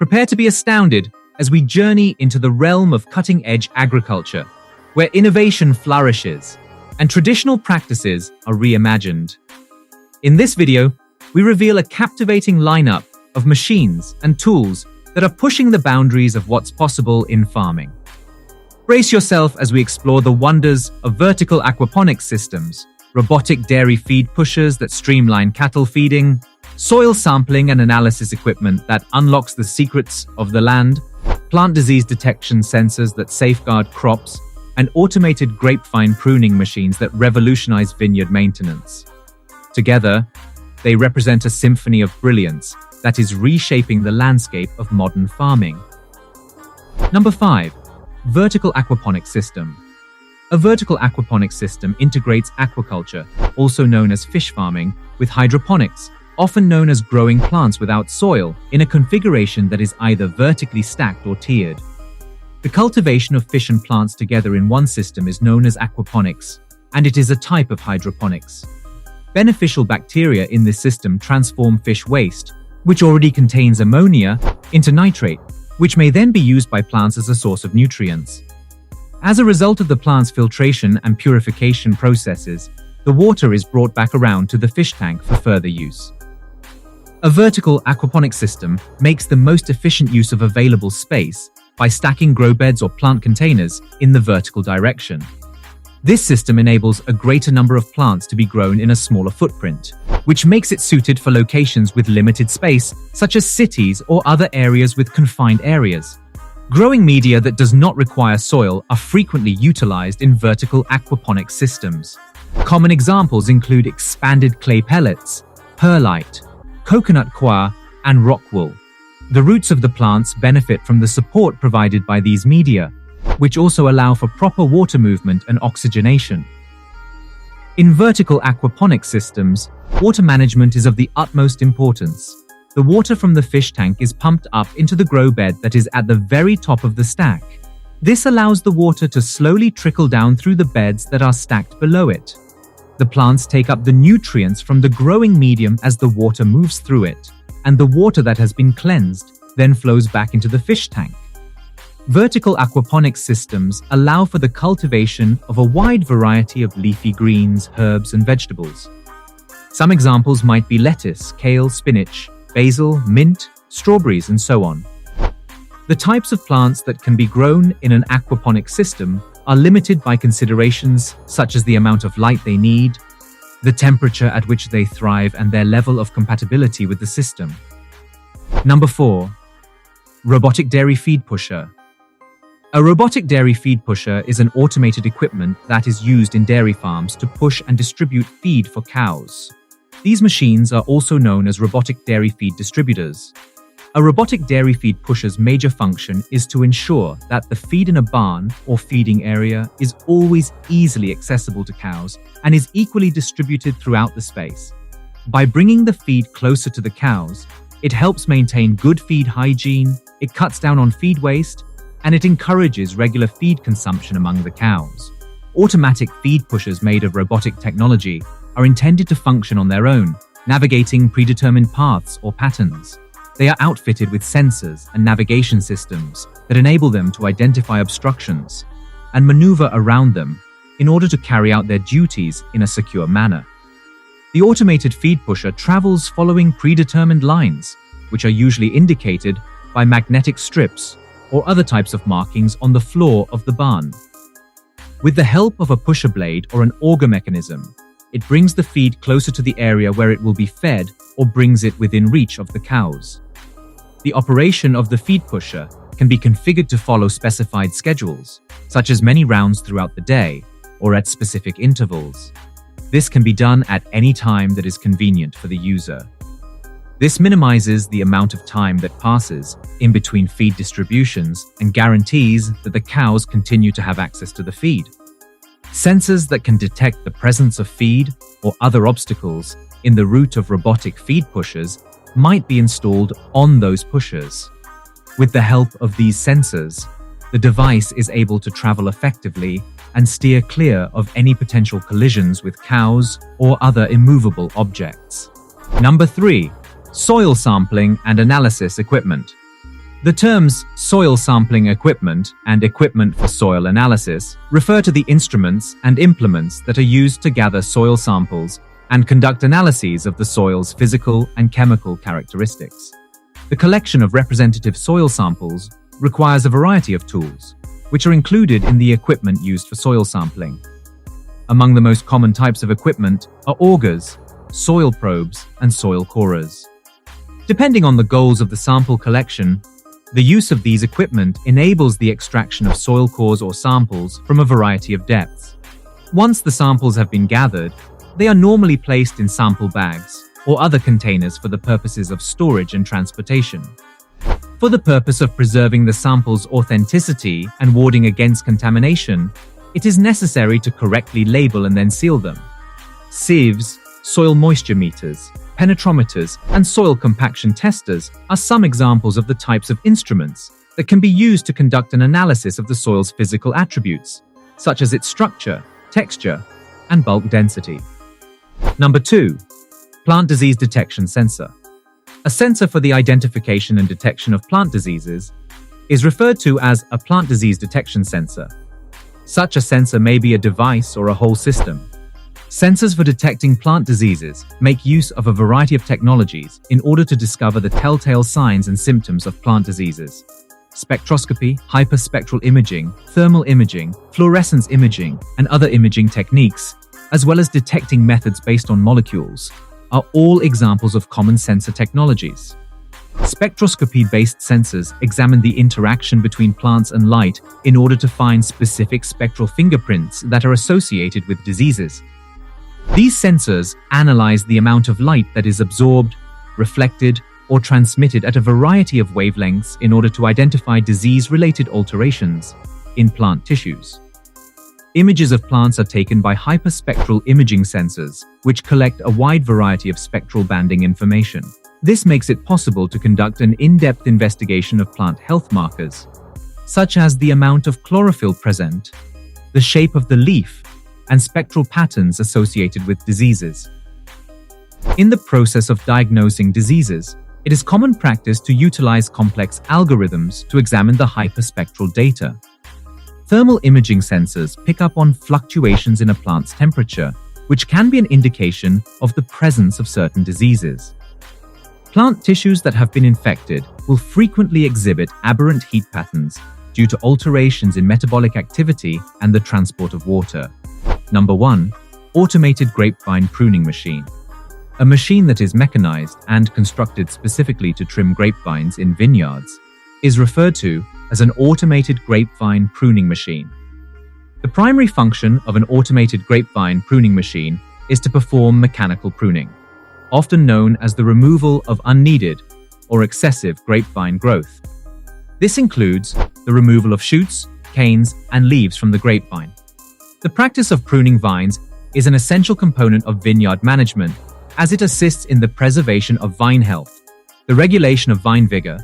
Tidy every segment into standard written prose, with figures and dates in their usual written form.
Prepare to be astounded as we journey into the realm of cutting-edge agriculture, where innovation flourishes and traditional practices are reimagined. In this video, we reveal a captivating lineup of machines and tools that are pushing the boundaries of what's possible in farming. Brace yourself as we explore the wonders of vertical aquaponics systems, robotic dairy feed pushers that streamline cattle feeding, soil sampling and analysis equipment that unlocks the secrets of the land, plant disease detection sensors that safeguard crops, and automated grapevine pruning machines that revolutionize vineyard maintenance. Together, they represent a symphony of brilliance that is reshaping the landscape of modern farming. Number 5. Vertical aquaponics system. A vertical aquaponics system integrates aquaculture, also known as fish farming, with hydroponics, often known as growing plants without soil, in a configuration that is either vertically stacked or tiered. The cultivation of fish and plants together in one system is known as aquaponics, and it is a type of hydroponics. Beneficial bacteria in this system transform fish waste, which already contains ammonia, into nitrate, which may then be used by plants as a source of nutrients. As a result of the plant's filtration and purification processes, the water is brought back around to the fish tank for further use. A vertical aquaponics system makes the most efficient use of available space by stacking grow beds or plant containers in the vertical direction. This system enables a greater number of plants to be grown in a smaller footprint, which makes it suited for locations with limited space, such as cities or other areas with confined areas. Growing media that does not require soil are frequently utilized in vertical aquaponics systems. Common examples include expanded clay pellets, perlite, coconut coir, and rock wool. The roots of the plants benefit from the support provided by these media, which also allow for proper water movement and oxygenation. In vertical aquaponics systems, water management is of the utmost importance. The water from the fish tank is pumped up into the grow bed that is at the very top of the stack. This allows the water to slowly trickle down through the beds that are stacked below it. The plants take up the nutrients from the growing medium as the water moves through it, and the water that has been cleansed then flows back into the fish tank. Vertical aquaponics systems allow for the cultivation of a wide variety of leafy greens, herbs, and vegetables. Some examples might be lettuce, kale, spinach, basil, mint, strawberries, and so on. The types of plants that can be grown in an aquaponics system are limited by considerations such as the amount of light they need, the temperature at which they thrive, and their level of compatibility with the system. Number 4. Robotic dairy feed pusher. A robotic dairy feed pusher is an automated equipment that is used in dairy farms to push and distribute feed for cows. These machines are also known as robotic dairy feed distributors. A robotic dairy feed pusher's major function is to ensure that the feed in a barn or feeding area is always easily accessible to cows and is equally distributed throughout the space. By bringing the feed closer to the cows, it helps maintain good feed hygiene, it cuts down on feed waste, and it encourages regular feed consumption among the cows. Automatic feed pushers made of robotic technology are intended to function on their own, navigating predetermined paths or patterns. They are outfitted with sensors and navigation systems that enable them to identify obstructions and maneuver around them in order to carry out their duties in a secure manner. The automated feed pusher travels following predetermined lines, which are usually indicated by magnetic strips or other types of markings on the floor of the barn. With the help of a pusher blade or an auger mechanism, it brings the feed closer to the area where it will be fed or brings it within reach of the cows. The operation of the feed pusher can be configured to follow specified schedules, such as many rounds throughout the day or at specific intervals. This can be done at any time that is convenient for the user. This minimizes the amount of time that passes in between feed distributions and guarantees that the cows continue to have access to the feed. Sensors that can detect the presence of feed or other obstacles in the route of robotic feed pushers might be installed on those pushers. With the help of these sensors, the device is able to travel effectively and steer clear of any potential collisions with cows or other immovable objects. Number 3. Soil sampling and analysis equipment. The terms soil sampling equipment and equipment for soil analysis refer to the instruments and implements that are used to gather soil samples and conduct analyses of the soil's physical and chemical characteristics. The collection of representative soil samples requires a variety of tools, which are included in the equipment used for soil sampling. Among the most common types of equipment are augers, soil probes, and soil corers. Depending on the goals of the sample collection, the use of these equipment enables the extraction of soil cores or samples from a variety of depths. Once the samples have been gathered, they are normally placed in sample bags or other containers for the purposes of storage and transportation. For the purpose of preserving the sample's authenticity and warding against contamination, it is necessary to correctly label and then seal them. Sieves, soil moisture meters, penetrometers, and soil compaction testers are some examples of the types of instruments that can be used to conduct an analysis of the soil's physical attributes, such as its structure, texture, and bulk density. Number 2. Plant disease detection sensor. A sensor for the identification and detection of plant diseases is referred to as a plant disease detection sensor. Such a sensor may be a device or a whole system. Sensors for detecting plant diseases make use of a variety of technologies in order to discover the telltale signs and symptoms of plant diseases. Spectroscopy, hyperspectral imaging, thermal imaging, fluorescence imaging, and other imaging techniques, as well as detecting methods based on molecules, are all examples of common sensor technologies. Spectroscopy-based sensors examine the interaction between plants and light in order to find specific spectral fingerprints that are associated with diseases. These sensors analyze the amount of light that is absorbed, reflected, or transmitted at a variety of wavelengths in order to identify disease-related alterations in plant tissues. Images of plants are taken by hyperspectral imaging sensors, which collect a wide variety of spectral banding information. This makes it possible to conduct an in-depth investigation of plant health markers, such as the amount of chlorophyll present, the shape of the leaf, and spectral patterns associated with diseases. In the process of diagnosing diseases, it is common practice to utilize complex algorithms to examine the hyperspectral data. Thermal imaging sensors pick up on fluctuations in a plant's temperature, which can be an indication of the presence of certain diseases. Plant tissues that have been infected will frequently exhibit aberrant heat patterns due to alterations in metabolic activity and the transport of water. Number 1. Automated grapevine pruning machine. A machine that is mechanized and constructed specifically to trim grapevines in vineyards is referred to as an automated grapevine pruning machine. The primary function of an automated grapevine pruning machine is to perform mechanical pruning, often known as the removal of unneeded or excessive grapevine growth. This includes the removal of shoots, canes, and leaves from the grapevine. The practice of pruning vines is an essential component of vineyard management, as it assists in the preservation of vine health, the regulation of vine vigor,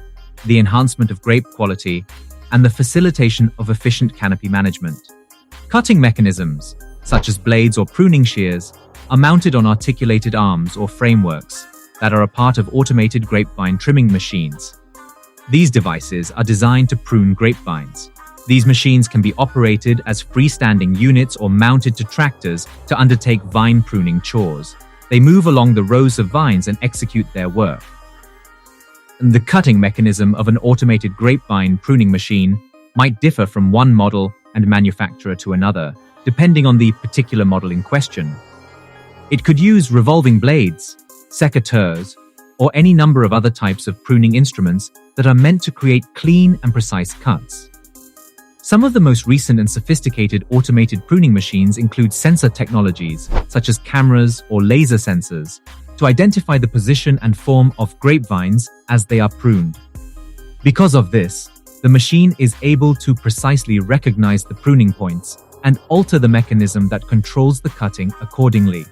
the enhancement of grape quality, and the facilitation of efficient canopy management. Cutting mechanisms, such as blades or pruning shears, are mounted on articulated arms or frameworks that are a part of automated grapevine trimming machines. These devices are designed to prune grapevines. These machines can be operated as freestanding units or mounted to tractors to undertake vine pruning chores. They move along the rows of vines and execute their work. The cutting mechanism of an automated grapevine pruning machine might differ from one model and manufacturer to another, depending on the particular model in question. It could use revolving blades, secateurs, or any number of other types of pruning instruments that are meant to create clean and precise cuts. Some of the most recent and sophisticated automated pruning machines include sensor technologies, such as cameras or laser sensors, to identify the position and form of grapevines as they are pruned. Because of this, the machine is able to precisely recognize the pruning points and alter the mechanism that controls the cutting accordingly.